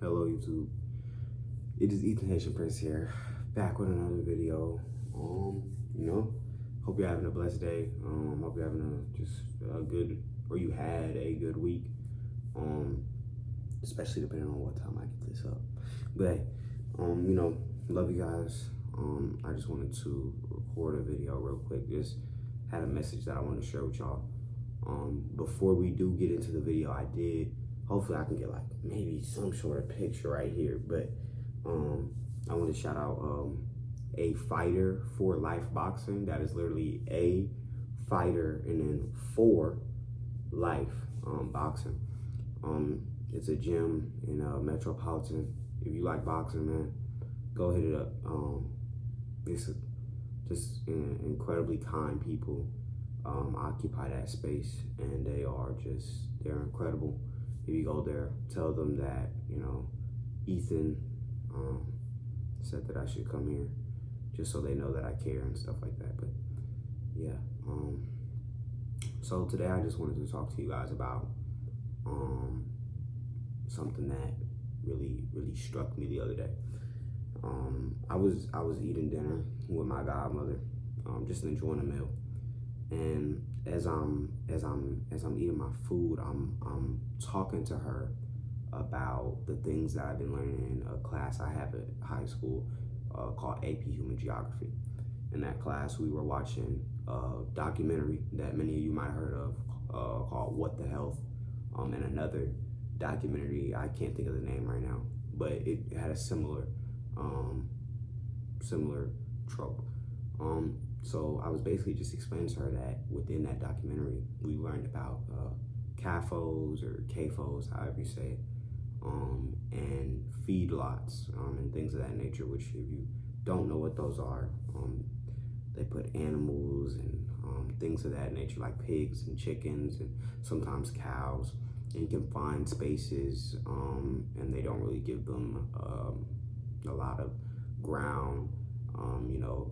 Hello YouTube, it is Ethan Haitian Prince here, back with another video. Hope you're having a blessed day. Hope you're having a good, or you had a good week. Especially depending on what time I get this up. But hey, love you guys. I just wanted to record a video real quick. Just had a message that I want to share with y'all. Before we do get into the video, hopefully I can get like maybe some sort of picture right here, but I want to shout out a fighter for life boxing. That is literally a fighter and then for life boxing. It's a gym in Metropolitan. If you like boxing, man, go hit it up. It's just incredibly kind people occupy that space, and they're incredible. If you go there, tell them that, Ethan said that I should come here, just so they know that I care and stuff like that. But yeah, so today I just wanted to talk to you guys about something that really struck me the other day. I was eating dinner with my godmother, just enjoying a meal, and as I'm eating my food, I'm talking to her about the things that I've been learning in a class I have at high school called AP Human Geography. In that class, we were watching a documentary that many of you might have heard of called What the Health, and another documentary, I can't think of the name right now, but it had a similar trope. So I was basically just explaining to her that within that documentary, we learned about CAFOs or CAFOs, however you say it, and feedlots and things of that nature, which if you don't know what those are, they put animals and things of that nature like pigs and chickens and sometimes cows, and you can find spaces and they don't really give them a lot of ground.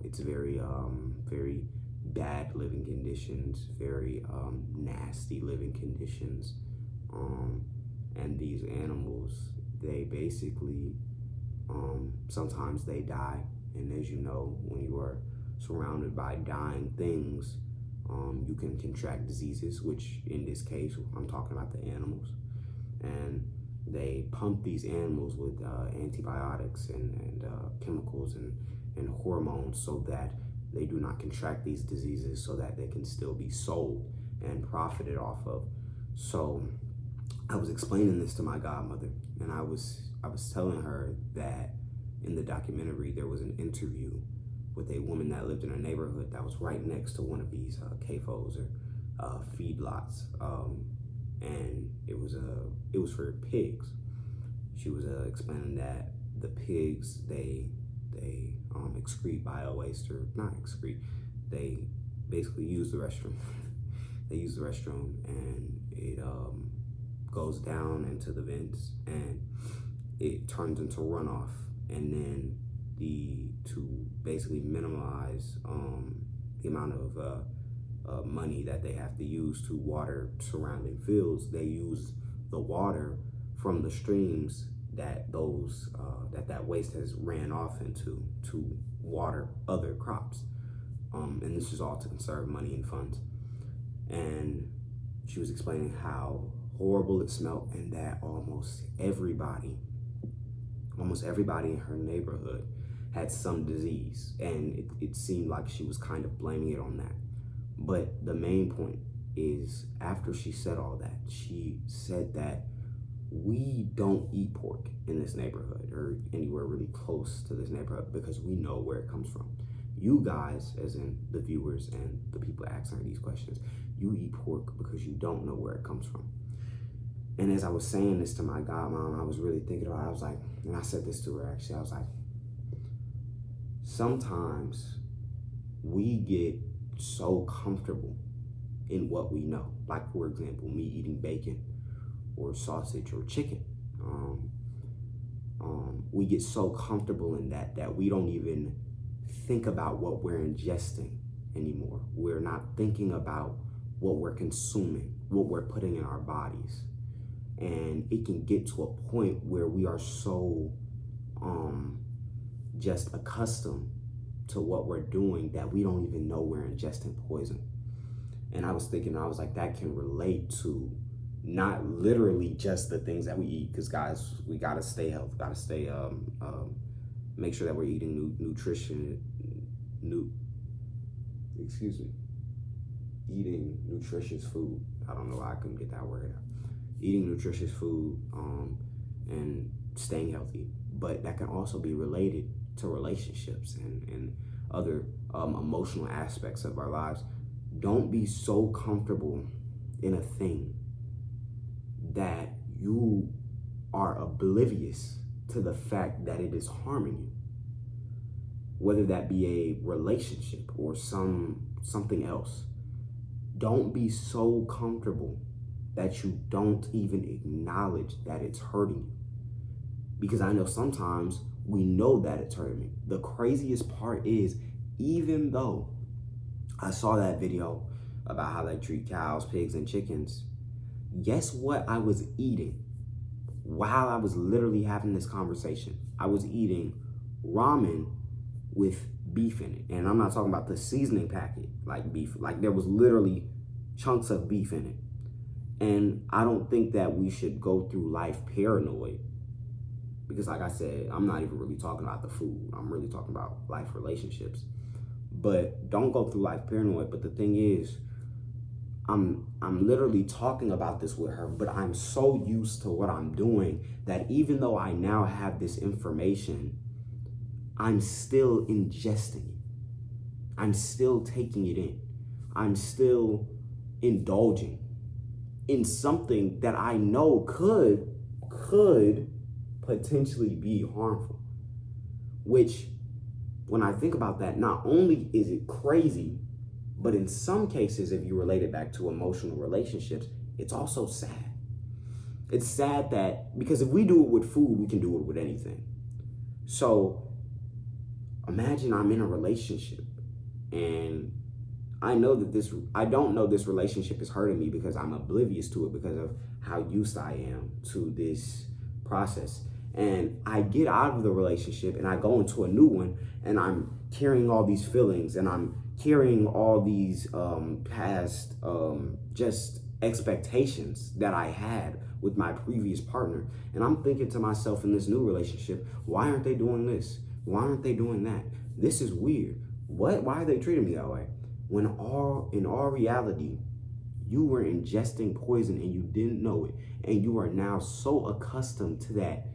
It's very bad living conditions, very nasty living conditions, and these animals, they basically sometimes they die, and as you know, when you are surrounded by dying things, you can contract diseases, which in this case I'm talking about the animals, and they pump these animals with antibiotics and chemicals and hormones so that they do not contract these diseases, so that they can still be sold and profited off of. So I was explaining this to my godmother, and I was telling her that in the documentary there was an interview with a woman that lived in a neighborhood that was right next to one of these CAFOs or feedlots, and it was for pigs. She was explaining that the pigs, they excrete bio-waste, or not excrete, they basically use the restroom. They use the restroom, and it goes down into the vents, and it turns into runoff, and then to basically minimize the amount of money that they have to use to water surrounding fields, they use the water from the streams that that waste has ran off into to water other crops, and this is all to conserve money and funds. And she was explaining how horrible it smelled, and that almost everybody in her neighborhood had some disease, and it seemed like she was kind of blaming it on that. But the main point is, after she said all that, she said that we don't eat pork in this neighborhood or anywhere really close to this neighborhood because we know where it comes from. You guys, as in the viewers and the people asking these questions, you eat pork because you don't know where it comes from. And as I was saying this to my godmom, I was really thinking about it. I was like, and I said this to her actually, I was like, sometimes we get so comfortable in what we know. Like, for example, me eating bacon or sausage or chicken. We get so comfortable in that we don't even think about what we're ingesting anymore. We're not thinking about what we're consuming, what we're putting in our bodies. And it can get to a point where we are so just accustomed to what we're doing that we don't even know we're ingesting poison. And I was thinking, I was like, that can relate to not literally just the things that we eat, because guys, we gotta stay healthy, gotta stay make sure that we're eating eating nutritious food. I don't know why I couldn't get that word out. Eating nutritious food and staying healthy, but that can also be related to relationships and other emotional aspects of our lives. Don't be so comfortable in a thing that you are oblivious to the fact that it is harming you, whether that be a relationship or something else. Don't be so comfortable that you don't even acknowledge that it's hurting you. Because I know sometimes we know that it's hurting me. The craziest part is, even though I saw that video about how they treat cows, pigs, and chickens, guess what I was eating while I was literally having this conversation? I was eating ramen with beef in it. And I'm not talking about the seasoning packet, like beef. Like, there was literally chunks of beef in it. And I don't think that we should go through life paranoid, because like I said, I'm not even really talking about the food. I'm really talking about life relationships. But don't go through life paranoid. But the thing is, I'm literally talking about this with her, but I'm so used to what I'm doing that even though I now have this information, I'm still ingesting it. I'm still taking it in. I'm still indulging in something that I know could potentially be harmful. Which, when I think about that, not only is it crazy, but in some cases, if you relate it back to emotional relationships, it's also sad. It's sad that, because if we do it with food, we can do it with anything. So imagine I'm in a relationship and I don't know this relationship is hurting me because I'm oblivious to it because of how used I am to this process. And I get out of the relationship and I go into a new one, and I'm carrying all these feelings, and I'm carrying all these past just expectations that I had with my previous partner. And I'm thinking to myself in this new relationship, why aren't they doing this? Why aren't they doing that? This is weird. Why are they treating me that way? When in all reality, you were ingesting poison and you didn't know it. And you are now so accustomed to that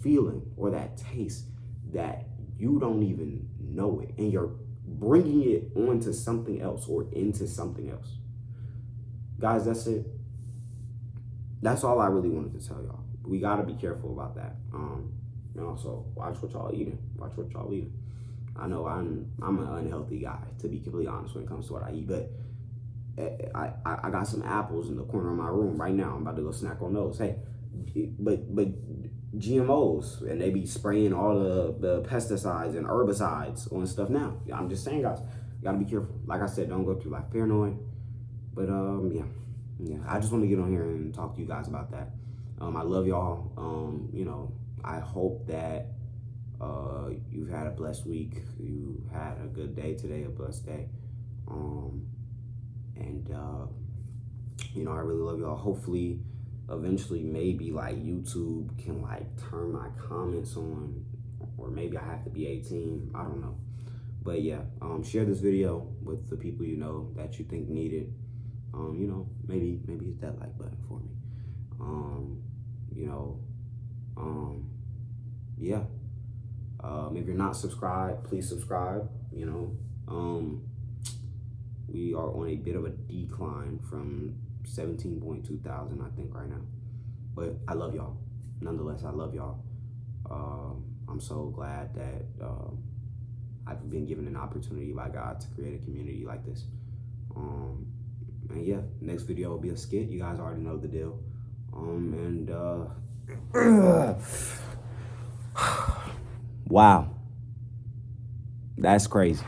feeling or that taste that you don't even know it. And you're bringing it onto something else or into something else. Guys, that's it. That's all I really wanted to tell y'all. We got to be careful about that. And also, watch what y'all eating. Watch what y'all eating. I know I'm an unhealthy guy, to be completely honest, when it comes to what I eat. But I got some apples in the corner of my room right now. I'm about to go snack on those. Hey, but GMOs, and they be spraying all the pesticides and herbicides on stuff now. I'm just saying, guys, you gotta be careful. Like I said, don't go through life paranoid. But yeah, I just want to get on here and talk to you guys about that. I love y'all. I hope that you've had a blessed week. You had a good day today, a blessed day. I really love y'all. Hopefully, eventually, maybe like YouTube can like turn my comments on, or maybe I have to be 18. I don't know. But yeah, share this video with the people you know that you think need it. Maybe hit that like button for me. If you're not subscribed, please subscribe. We are on a bit of a decline from 17.2 thousand, I think, right now. But I love y'all. Nonetheless, I love y'all. I'm so glad that I've been given an opportunity by God to create a community like this. And yeah, next video will be a skit. You guys already know the deal. Wow. That's crazy.